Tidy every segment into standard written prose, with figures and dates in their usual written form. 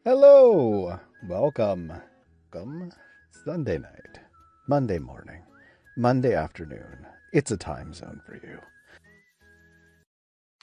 Hello! Welcome. Welcome. Sunday night, Monday morning, Monday afternoon. It's a time zone for you.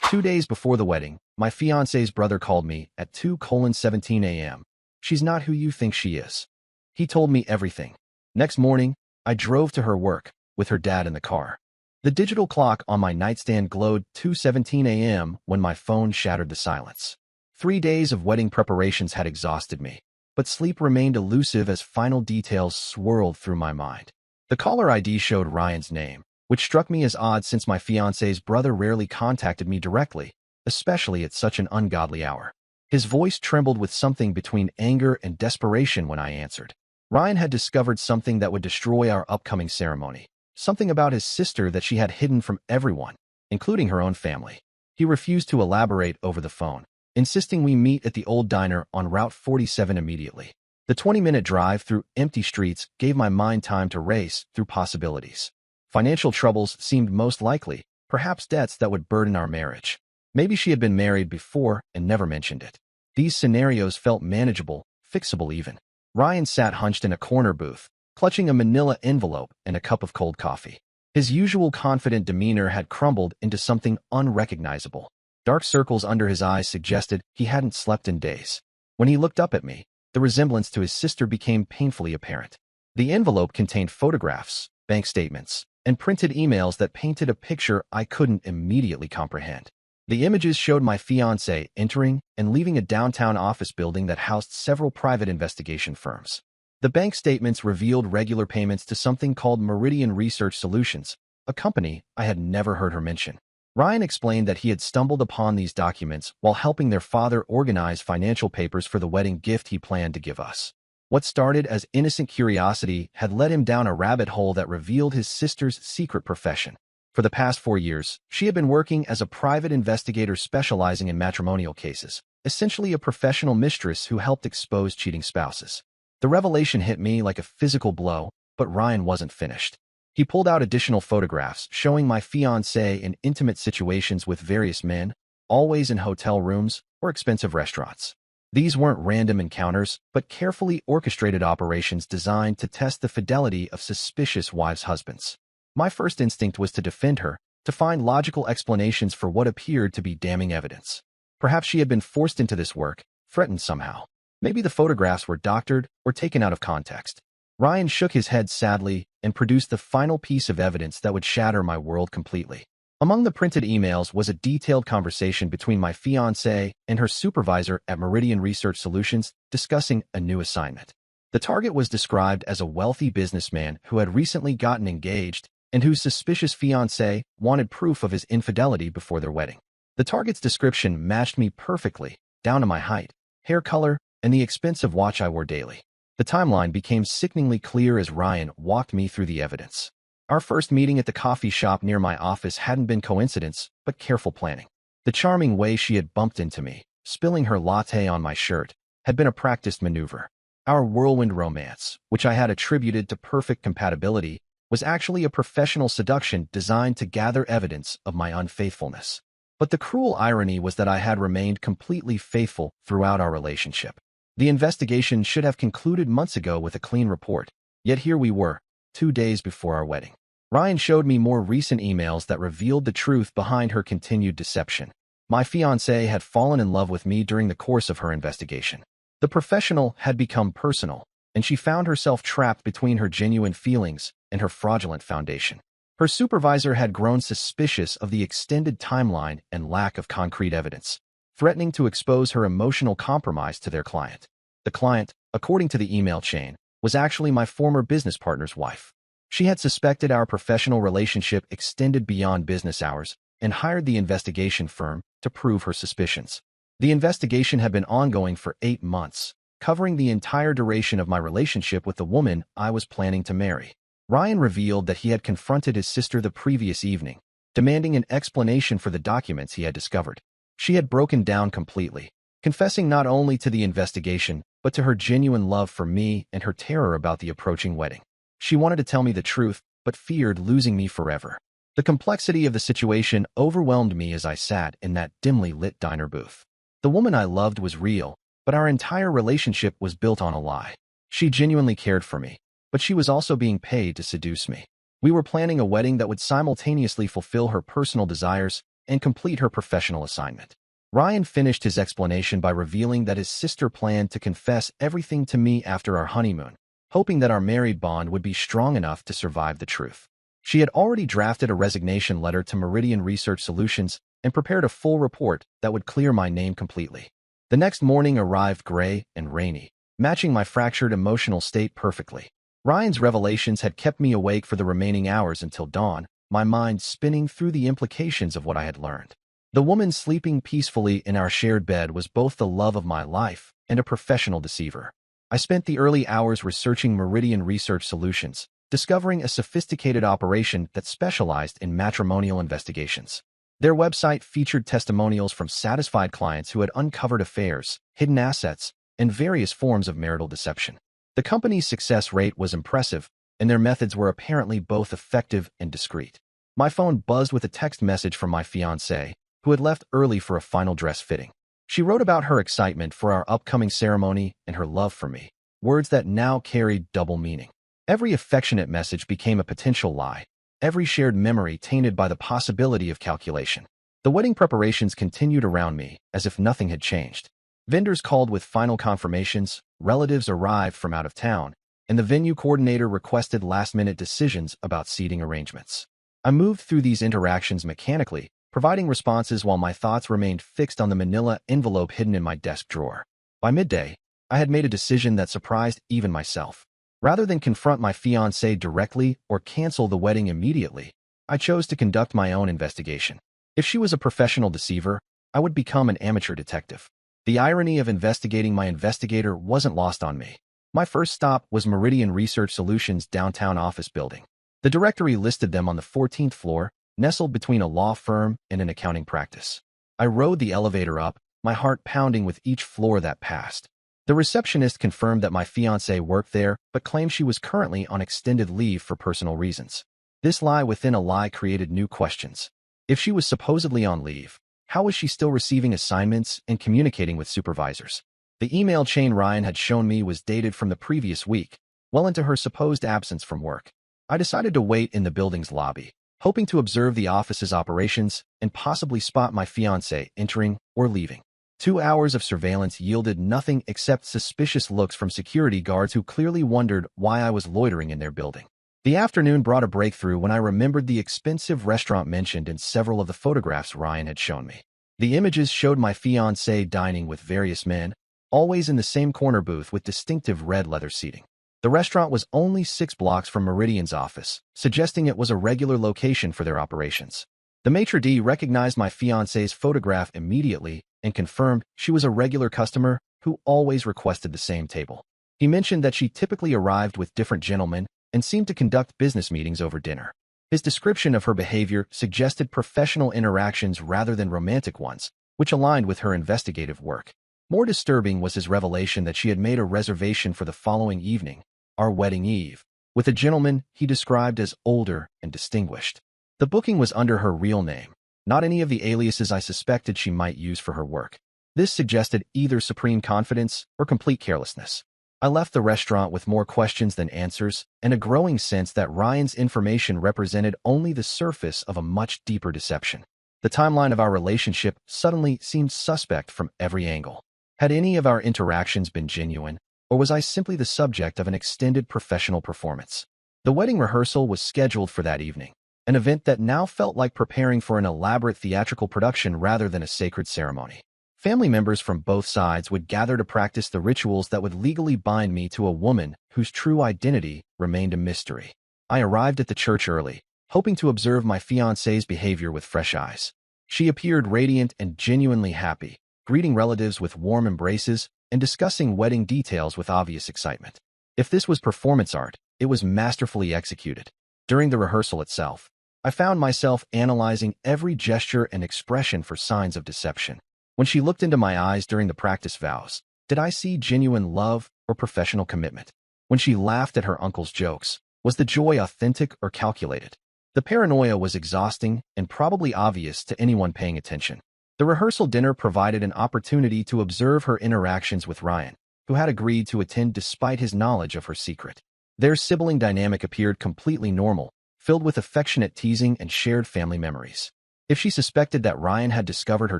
2 days before the wedding, my fiancé's brother called me at 2:17 a.m. She's not who you think she is. He told me everything. Next morning, I drove to her work with her dad in the car. The digital clock on my nightstand glowed 2:17 a.m. when my phone shattered the silence. 3 days of wedding preparations had exhausted me, but sleep remained elusive as final details swirled through my mind. The caller ID showed Ryan's name, which struck me as odd since my fiancé's brother rarely contacted me directly, especially at such an ungodly hour. His voice trembled with something between anger and desperation when I answered. Ryan had discovered something that would destroy our upcoming ceremony, something about his sister that she had hidden from everyone, including her own family. He refused to elaborate over the phone, insisting we meet at the old diner on Route 47 immediately. The 20-minute drive through empty streets gave my mind time to race through possibilities. Financial troubles seemed most likely, perhaps debts that would burden our marriage. Maybe she had been married before and never mentioned it. These scenarios felt manageable, fixable even. Ryan sat hunched in a corner booth, clutching a manila envelope and a cup of cold coffee. His usual confident demeanor had crumbled into something unrecognizable. Dark circles under his eyes suggested he hadn't slept in days. When he looked up at me, the resemblance to his sister became painfully apparent. The envelope contained photographs, bank statements, and printed emails that painted a picture I couldn't immediately comprehend. The images showed my fiancé entering and leaving a downtown office building that housed several private investigation firms. The bank statements revealed regular payments to something called Meridian Research Solutions, a company I had never heard her mention. Ryan explained that he had stumbled upon these documents while helping their father organize financial papers for the wedding gift he planned to give us. What started as innocent curiosity had led him down a rabbit hole that revealed his sister's secret profession. For the past 4 years, she had been working as a private investigator specializing in matrimonial cases, essentially a professional mistress who helped expose cheating spouses. The revelation hit me like a physical blow, but Ryan wasn't finished. He pulled out additional photographs showing my fiancée in intimate situations with various men, always in hotel rooms or expensive restaurants. These weren't random encounters, but carefully orchestrated operations designed to test the fidelity of suspicious wives' husbands. My first instinct was to defend her, to find logical explanations for what appeared to be damning evidence. Perhaps she had been forced into this work, threatened somehow. Maybe the photographs were doctored or taken out of context. Ryan shook his head sadly and produced the final piece of evidence that would shatter my world completely. Among the printed emails was a detailed conversation between my fiancée and her supervisor at Meridian Research Solutions discussing a new assignment. The target was described as a wealthy businessman who had recently gotten engaged and whose suspicious fiancée wanted proof of his infidelity before their wedding. The target's description matched me perfectly, down to my height, hair color, and the expensive watch I wore daily. The timeline became sickeningly clear as Ryan walked me through the evidence. Our first meeting at the coffee shop near my office hadn't been coincidence, but careful planning. The charming way she had bumped into me, spilling her latte on my shirt, had been a practiced maneuver. Our whirlwind romance, which I had attributed to perfect compatibility, was actually a professional seduction designed to gather evidence of my unfaithfulness. But the cruel irony was that I had remained completely faithful throughout our relationship. The investigation should have concluded months ago with a clean report, yet here we were, 2 days before our wedding. Ryan showed me more recent emails that revealed the truth behind her continued deception. My fiancée had fallen in love with me during the course of her investigation. The professional had become personal, and she found herself trapped between her genuine feelings and her fraudulent foundation. Her supervisor had grown suspicious of the extended timeline and lack of concrete evidence, threatening to expose her emotional compromise to their client. The client, according to the email chain, was actually my former business partner's wife. She had suspected our professional relationship extended beyond business hours and hired the investigation firm to prove her suspicions. The investigation had been ongoing for 8 months, covering the entire duration of my relationship with the woman I was planning to marry. Ryan revealed that he had confronted his sister the previous evening, demanding an explanation for the documents he had discovered. She had broken down completely, confessing not only to the investigation, but to her genuine love for me and her terror about the approaching wedding. She wanted to tell me the truth, but feared losing me forever. The complexity of the situation overwhelmed me as I sat in that dimly lit diner booth. The woman I loved was real, but our entire relationship was built on a lie. She genuinely cared for me, but she was also being paid to seduce me. We were planning a wedding that would simultaneously fulfill her personal desires and complete her professional assignment. Ryan finished his explanation by revealing that his sister planned to confess everything to me after our honeymoon, hoping that our married bond would be strong enough to survive the truth. She had already drafted a resignation letter to Meridian Research Solutions and prepared a full report that would clear my name completely. The next morning arrived gray and rainy, matching my fractured emotional state perfectly. Ryan's revelations had kept me awake for the remaining hours until dawn, my mind spinning through the implications of what I had learned. The woman sleeping peacefully in our shared bed was both the love of my life and a professional deceiver. I spent the early hours researching Meridian Research Solutions, discovering a sophisticated operation that specialized in matrimonial investigations. Their website featured testimonials from satisfied clients who had uncovered affairs, hidden assets, and various forms of marital deception. The company's success rate was impressive, and their methods were apparently both effective and discreet. My phone buzzed with a text message from my fiancée, who had left early for a final dress fitting. She wrote about her excitement for our upcoming ceremony and her love for me, words that now carried double meaning. Every affectionate message became a potential lie, every shared memory tainted by the possibility of calculation. The wedding preparations continued around me as if nothing had changed. Vendors called with final confirmations, relatives arrived from out of town, and the venue coordinator requested last-minute decisions about seating arrangements. I moved through these interactions mechanically, providing responses while my thoughts remained fixed on the manila envelope hidden in my desk drawer. By midday, I had made a decision that surprised even myself. Rather than confront my fiancée directly or cancel the wedding immediately, I chose to conduct my own investigation. If she was a professional deceiver, I would become an amateur detective. The irony of investigating my investigator wasn't lost on me. My first stop was Meridian Research Solutions' downtown office building. The directory listed them on the 14th floor, nestled between a law firm and an accounting practice. I rode the elevator up, my heart pounding with each floor that passed. The receptionist confirmed that my fiancée worked there, but claimed she was currently on extended leave for personal reasons. This lie within a lie created new questions. If she was supposedly on leave, how was she still receiving assignments and communicating with supervisors? The email chain Ryan had shown me was dated from the previous week, well into her supposed absence from work. I decided to wait in the building's lobby, hoping to observe the office's operations and possibly spot my fiancé entering or leaving. 2 hours of surveillance yielded nothing except suspicious looks from security guards who clearly wondered why I was loitering in their building. The afternoon brought a breakthrough when I remembered the expensive restaurant mentioned in several of the photographs Ryan had shown me. The images showed my fiancé dining with various men, always in the same corner booth with distinctive red leather seating. The restaurant was only 6 blocks from Meridian's office, suggesting it was a regular location for their operations. The maitre d' recognized my fiancé's photograph immediately and confirmed she was a regular customer who always requested the same table. He mentioned that she typically arrived with different gentlemen and seemed to conduct business meetings over dinner. His description of her behavior suggested professional interactions rather than romantic ones, which aligned with her investigative work. More disturbing was his revelation that she had made a reservation for the following evening, our wedding eve, with a gentleman he described as older and distinguished. The booking was under her real name, not any of the aliases I suspected she might use for her work. This suggested either supreme confidence or complete carelessness. I left the restaurant with more questions than answers and a growing sense that Ryan's information represented only the surface of a much deeper deception. The timeline of our relationship suddenly seemed suspect from every angle. Had any of our interactions been genuine, or was I simply the subject of an extended professional performance? The wedding rehearsal was scheduled for that evening, an event that now felt like preparing for an elaborate theatrical production rather than a sacred ceremony. Family members from both sides would gather to practice the rituals that would legally bind me to a woman whose true identity remained a mystery. I arrived at the church early, hoping to observe my fiancé's behavior with fresh eyes. She appeared radiant and genuinely happy, greeting relatives with warm embraces and discussing wedding details with obvious excitement. If this was performance art, it was masterfully executed. During the rehearsal itself, I found myself analyzing every gesture and expression for signs of deception. When she looked into my eyes during the practice vows, did I see genuine love or professional commitment? When she laughed at her uncle's jokes, was the joy authentic or calculated? The paranoia was exhausting and probably obvious to anyone paying attention. The rehearsal dinner provided an opportunity to observe her interactions with Ryan, who had agreed to attend despite his knowledge of her secret. Their sibling dynamic appeared completely normal, filled with affectionate teasing and shared family memories. If she suspected that Ryan had discovered her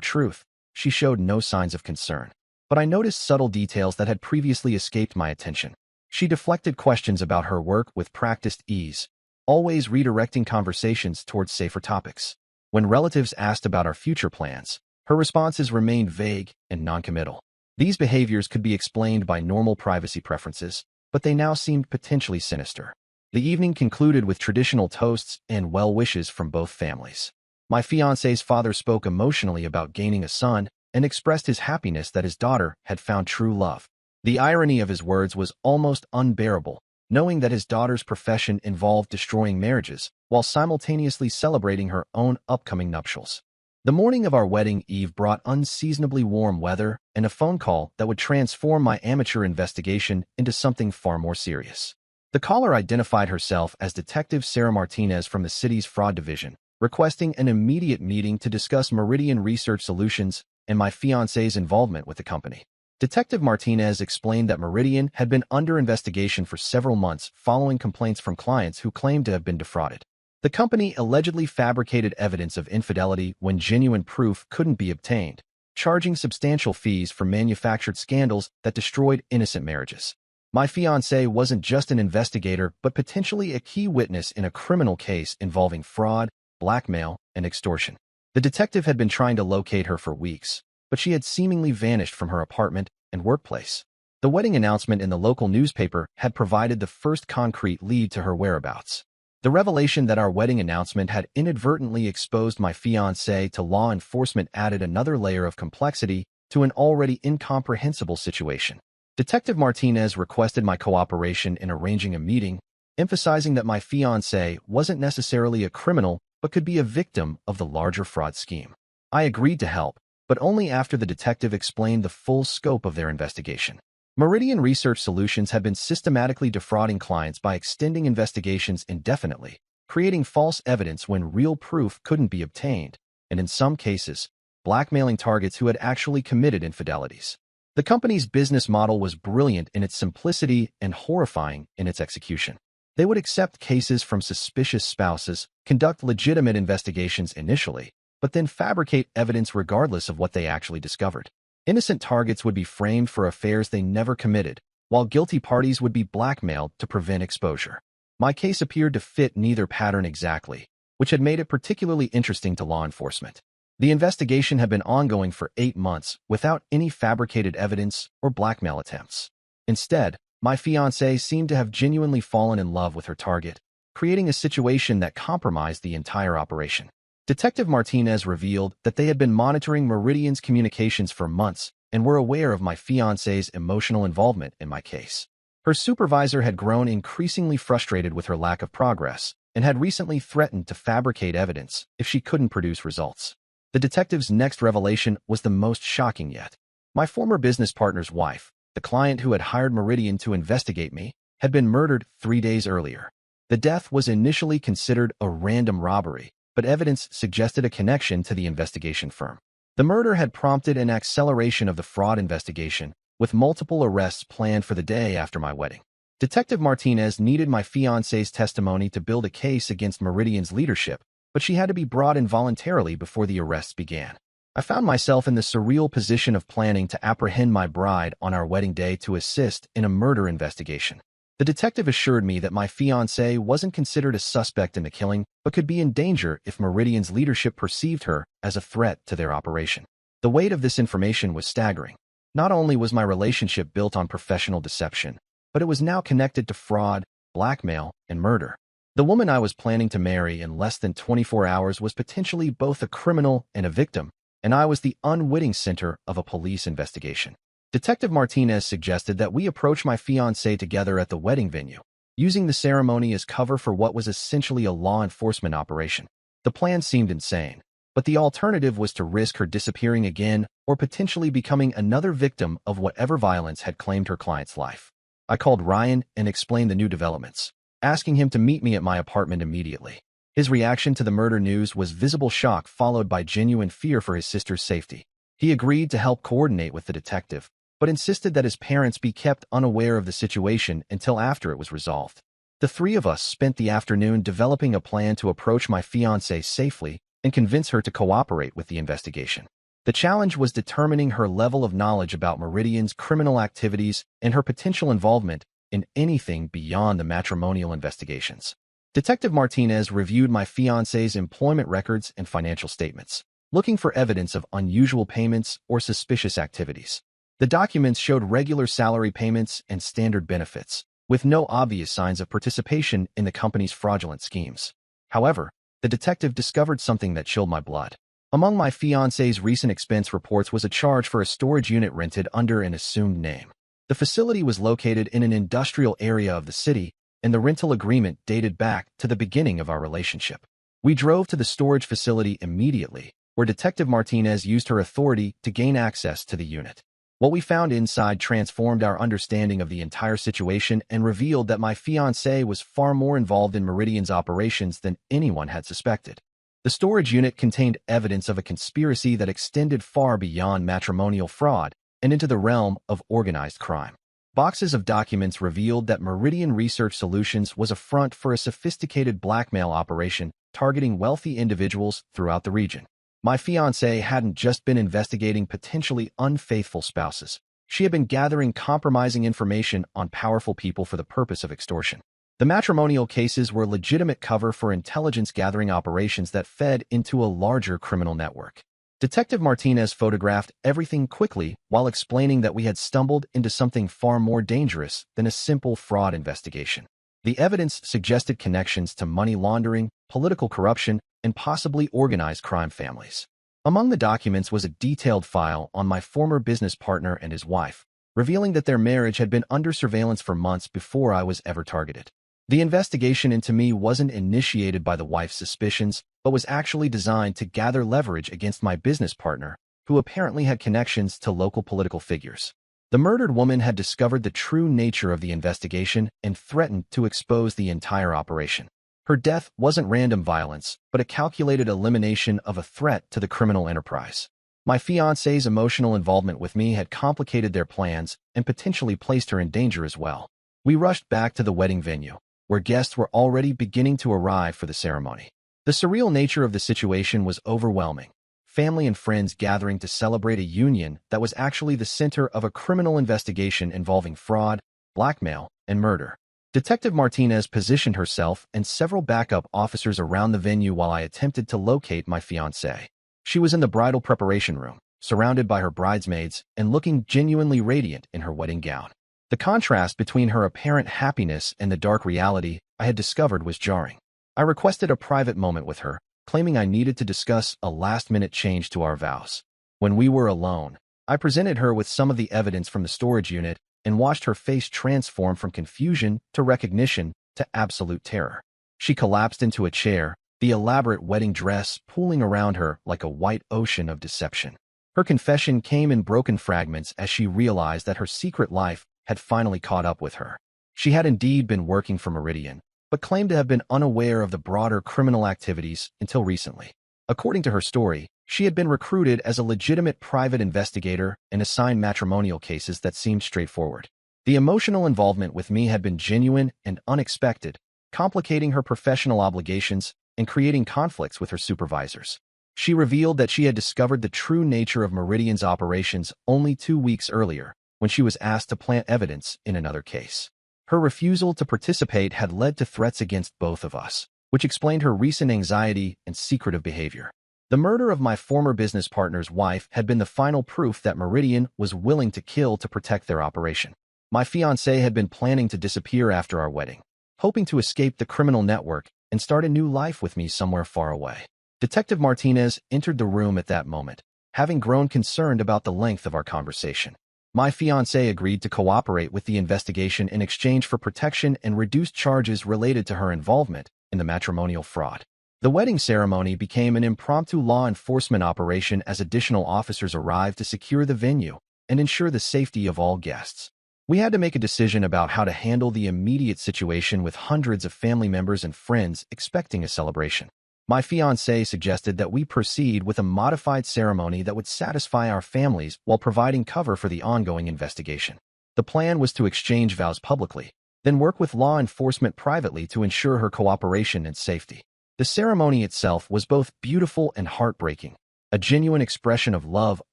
truth, she showed no signs of concern. But I noticed subtle details that had previously escaped my attention. She deflected questions about her work with practiced ease, always redirecting conversations towards safer topics. When relatives asked about our future plans, her responses remained vague and noncommittal. These behaviors could be explained by normal privacy preferences, but they now seemed potentially sinister. The evening concluded with traditional toasts and well wishes from both families. My fiancé's father spoke emotionally about gaining a son and expressed his happiness that his daughter had found true love. The irony of his words was almost unbearable, knowing that his daughter's profession involved destroying marriages while simultaneously celebrating her own upcoming nuptials. The morning of our wedding eve brought unseasonably warm weather and a phone call that would transform my amateur investigation into something far more serious. The caller identified herself as Detective Sarah Martinez from the city's fraud division, requesting an immediate meeting to discuss Meridian Research Solutions and my fiancé's involvement with the company. Detective Martinez explained that Meridian had been under investigation for several months following complaints from clients who claimed to have been defrauded. The company allegedly fabricated evidence of infidelity when genuine proof couldn't be obtained, charging substantial fees for manufactured scandals that destroyed innocent marriages. My fiancé wasn't just an investigator, but potentially a key witness in a criminal case involving fraud, blackmail, and extortion. The detective had been trying to locate her for weeks, but she had seemingly vanished from her apartment and workplace. The wedding announcement in the local newspaper had provided the first concrete lead to her whereabouts. The revelation that our wedding announcement had inadvertently exposed my fiancé to law enforcement added another layer of complexity to an already incomprehensible situation. Detective Martinez requested my cooperation in arranging a meeting, emphasizing that my fiancé wasn't necessarily a criminal but could be a victim of the larger fraud scheme. I agreed to help, but only after the detective explained the full scope of their investigation. Meridian Research Solutions had been systematically defrauding clients by extending investigations indefinitely, creating false evidence when real proof couldn't be obtained, and in some cases, blackmailing targets who had actually committed infidelities. The company's business model was brilliant in its simplicity and horrifying in its execution. They would accept cases from suspicious spouses, conduct legitimate investigations initially, but then fabricate evidence regardless of what they actually discovered. Innocent targets would be framed for affairs they never committed, while guilty parties would be blackmailed to prevent exposure. My case appeared to fit neither pattern exactly, which had made it particularly interesting to law enforcement. The investigation had been ongoing for 8 months without any fabricated evidence or blackmail attempts. Instead, my fiancée seemed to have genuinely fallen in love with her target, creating a situation that compromised the entire operation. Detective Martinez revealed that they had been monitoring Meridian's communications for months and were aware of my fiancé's emotional involvement in my case. Her supervisor had grown increasingly frustrated with her lack of progress and had recently threatened to fabricate evidence if she couldn't produce results. The detective's next revelation was the most shocking yet. My former business partner's wife, the client who had hired Meridian to investigate me, had been murdered 3 days earlier. The death was initially considered a random robbery, but evidence suggested a connection to the investigation firm. The murder had prompted an acceleration of the fraud investigation, with multiple arrests planned for the day after my wedding. Detective Martinez needed my fiancé's testimony to build a case against Meridian's leadership, but she had to be brought in voluntarily before the arrests began. I found myself in the surreal position of planning to apprehend my bride on our wedding day to assist in a murder investigation. The detective assured me that my fiancé wasn't considered a suspect in the killing, but could be in danger if Meridian's leadership perceived her as a threat to their operation. The weight of this information was staggering. Not only was my relationship built on professional deception, but it was now connected to fraud, blackmail, and murder. The woman I was planning to marry in less than 24 hours was potentially both a criminal and a victim, and I was the unwitting center of a police investigation. Detective Martinez suggested that we approach my fiancé together at the wedding venue, using the ceremony as cover for what was essentially a law enforcement operation. The plan seemed insane, but the alternative was to risk her disappearing again or potentially becoming another victim of whatever violence had claimed her client's life. I called Ryan and explained the new developments, asking him to meet me at my apartment immediately. His reaction to the murder news was visible shock followed by genuine fear for his sister's safety. He agreed to help coordinate with the detective, but insisted that his parents be kept unaware of the situation until after it was resolved. The three of us spent the afternoon developing a plan to approach my fiancée safely and convince her to cooperate with the investigation. The challenge was determining her level of knowledge about Meridian's criminal activities and her potential involvement in anything beyond the matrimonial investigations. Detective Martinez reviewed my fiancé's employment records and financial statements, looking for evidence of unusual payments or suspicious activities. The documents showed regular salary payments and standard benefits, with no obvious signs of participation in the company's fraudulent schemes. However, the detective discovered something that chilled my blood. Among my fiancé's recent expense reports was a charge for a storage unit rented under an assumed name. The facility was located in an industrial area of the city, and the rental agreement dated back to the beginning of our relationship. We drove to the storage facility immediately, where Detective Martinez used her authority to gain access to the unit. What we found inside transformed our understanding of the entire situation and revealed that my fiancée was far more involved in Meridian's operations than anyone had suspected. The storage unit contained evidence of a conspiracy that extended far beyond matrimonial fraud and into the realm of organized crime. Boxes of documents revealed that Meridian Research Solutions was a front for a sophisticated blackmail operation targeting wealthy individuals throughout the region. My fiancée hadn't just been investigating potentially unfaithful spouses. She had been gathering compromising information on powerful people for the purpose of extortion. The matrimonial cases were legitimate cover for intelligence-gathering operations that fed into a larger criminal network. Detective Martinez photographed everything quickly while explaining that we had stumbled into something far more dangerous than a simple fraud investigation. The evidence suggested connections to money laundering, political corruption, and possibly organized crime families. Among the documents was a detailed file on my former business partner and his wife, revealing that their marriage had been under surveillance for months before I was ever targeted. The investigation into me wasn't initiated by the wife's suspicions, but was actually designed to gather leverage against my business partner, who apparently had connections to local political figures. The murdered woman had discovered the true nature of the investigation and threatened to expose the entire operation. Her death wasn't random violence, but a calculated elimination of a threat to the criminal enterprise. My fiancé's emotional involvement with me had complicated their plans and potentially placed her in danger as well. We rushed back to the wedding venue, where guests were already beginning to arrive for the ceremony. The surreal nature of the situation was overwhelming. Family and friends gathering to celebrate a union that was actually the center of a criminal investigation involving fraud, blackmail, and murder. Detective Martinez positioned herself and several backup officers around the venue while I attempted to locate my fiancée. She was in the bridal preparation room, surrounded by her bridesmaids and looking genuinely radiant in her wedding gown. The contrast between her apparent happiness and the dark reality I had discovered was jarring. I requested a private moment with her, claiming I needed to discuss a last-minute change to our vows. When we were alone, I presented her with some of the evidence from the storage unit and watched her face transform from confusion to recognition to absolute terror. She collapsed into a chair, the elaborate wedding dress pooling around her like a white ocean of deception. Her confession came in broken fragments as she realized that her secret life had finally caught up with her. She had indeed been working for Meridian, but claimed to have been unaware of the broader criminal activities until recently. According to her story, she had been recruited as a legitimate private investigator and assigned matrimonial cases that seemed straightforward. The emotional involvement with me had been genuine and unexpected, complicating her professional obligations and creating conflicts with her supervisors. She revealed that she had discovered the true nature of Meridian's operations only 2 weeks earlier, when she was asked to plant evidence in another case. Her refusal to participate had led to threats against both of us, which explained her recent anxiety and secretive behavior. The murder of my former business partner's wife had been the final proof that Meridian was willing to kill to protect their operation. My fiancée had been planning to disappear after our wedding, hoping to escape the criminal network and start a new life with me somewhere far away. Detective Martinez entered the room at that moment, having grown concerned about the length of our conversation. My fiancée agreed to cooperate with the investigation in exchange for protection and reduced charges related to her involvement in the matrimonial fraud. The wedding ceremony became an impromptu law enforcement operation as additional officers arrived to secure the venue and ensure the safety of all guests. We had to make a decision about how to handle the immediate situation with hundreds of family members and friends expecting a celebration. My fiancé suggested that we proceed with a modified ceremony that would satisfy our families while providing cover for the ongoing investigation. The plan was to exchange vows publicly, then work with law enforcement privately to ensure her cooperation and safety. The ceremony itself was both beautiful and heartbreaking, a genuine expression of love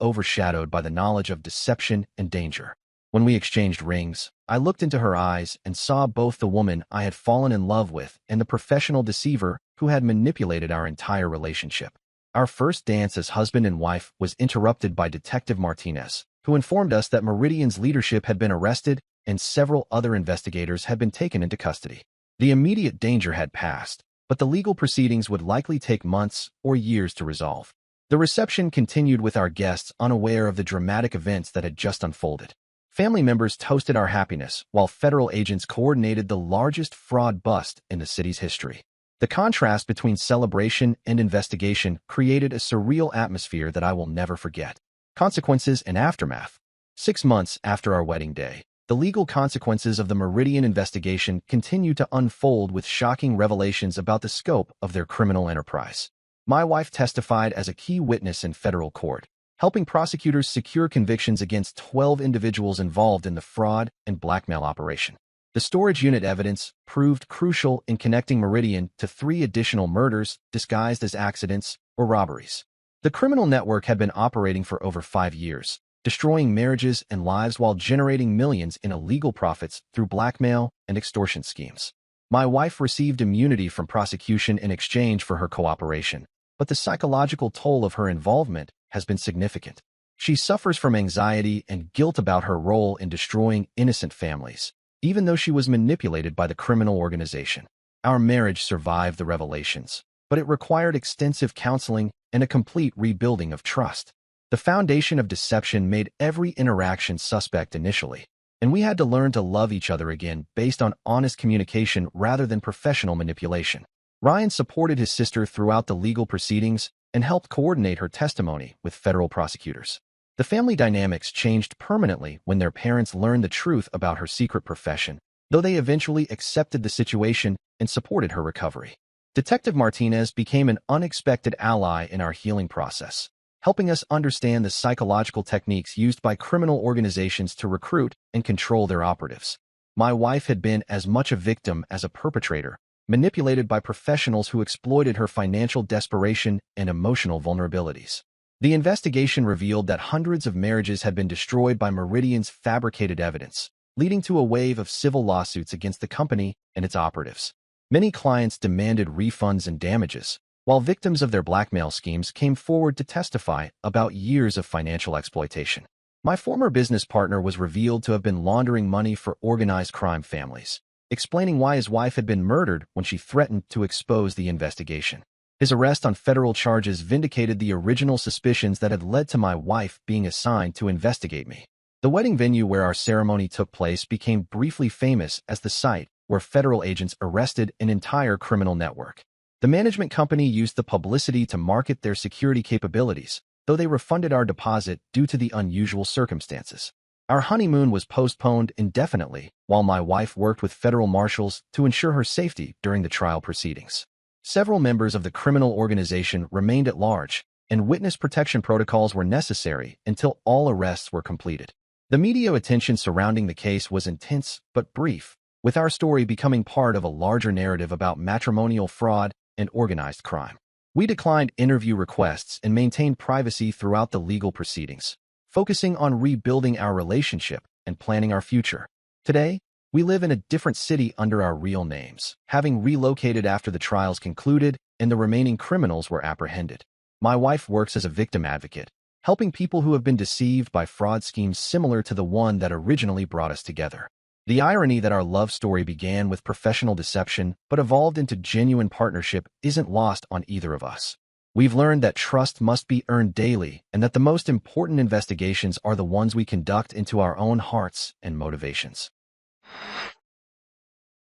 overshadowed by the knowledge of deception and danger. When we exchanged rings, I looked into her eyes and saw both the woman I had fallen in love with and the professional deceiver who had manipulated our entire relationship. Our first dance as husband and wife was interrupted by Detective Martinez, who informed us that Meridian's leadership had been arrested and several other investigators had been taken into custody. The immediate danger had passed, but the legal proceedings would likely take months or years to resolve. The reception continued with our guests unaware of the dramatic events that had just unfolded. Family members toasted our happiness, while federal agents coordinated the largest fraud bust in the city's history. The contrast between celebration and investigation created a surreal atmosphere that I will never forget. Consequences and aftermath. 6 months after our wedding day, the legal consequences of the Meridian investigation continued to unfold with shocking revelations about the scope of their criminal enterprise. My wife testified as a key witness in federal court, helping prosecutors secure convictions against 12 individuals involved in the fraud and blackmail operation. The storage unit evidence proved crucial in connecting Meridian to 3 additional murders disguised as accidents or robberies. The criminal network had been operating for over 5 years, destroying marriages and lives while generating millions in illegal profits through blackmail and extortion schemes. My wife received immunity from prosecution in exchange for her cooperation, but the psychological toll of her involvement has been significant. She suffers from anxiety and guilt about her role in destroying innocent families, even though she was manipulated by the criminal organization. Our marriage survived the revelations, but it required extensive counseling and a complete rebuilding of trust. The foundation of deception made every interaction suspect initially, and we had to learn to love each other again based on honest communication rather than professional manipulation. Ryan supported his sister throughout the legal proceedings and helped coordinate her testimony with federal prosecutors. The family dynamics changed permanently when their parents learned the truth about her secret profession, though they eventually accepted the situation and supported her recovery. Detective Martinez became an unexpected ally in our healing process, helping us understand the psychological techniques used by criminal organizations to recruit and control their operatives. My wife had been as much a victim as a perpetrator, manipulated by professionals who exploited her financial desperation and emotional vulnerabilities. The investigation revealed that hundreds of marriages had been destroyed by Meridian's fabricated evidence, leading to a wave of civil lawsuits against the company and its operatives. Many clients demanded refunds and damages, while victims of their blackmail schemes came forward to testify about years of financial exploitation. My former business partner was revealed to have been laundering money for organized crime families, explaining why his wife had been murdered when she threatened to expose the investigation. His arrest on federal charges vindicated the original suspicions that had led to my wife being assigned to investigate me. The wedding venue where our ceremony took place became briefly famous as the site where federal agents arrested an entire criminal network. The management company used the publicity to market their security capabilities, though they refunded our deposit due to the unusual circumstances. Our honeymoon was postponed indefinitely while my wife worked with federal marshals to ensure her safety during the trial proceedings. Several members of the criminal organization remained at large, and witness protection protocols were necessary until all arrests were completed. The media attention surrounding the case was intense but brief, with our story becoming part of a larger narrative about matrimonial fraud and organized crime. We declined interview requests and maintained privacy throughout the legal proceedings, focusing on rebuilding our relationship and planning our future. Today, we live in a different city under our real names, having relocated after the trials concluded and the remaining criminals were apprehended. My wife works as a victim advocate, helping people who have been deceived by fraud schemes similar to the one that originally brought us together. The irony that our love story began with professional deception but evolved into genuine partnership isn't lost on either of us. We've learned that trust must be earned daily and that the most important investigations are the ones we conduct into our own hearts and motivations.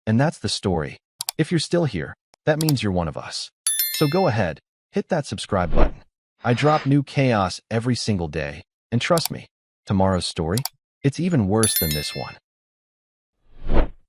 And that's the story. If you're still here, that means you're one of us. So go ahead, hit that subscribe button. I drop new chaos every single day, and trust me, tomorrow's story, it's even worse than this one.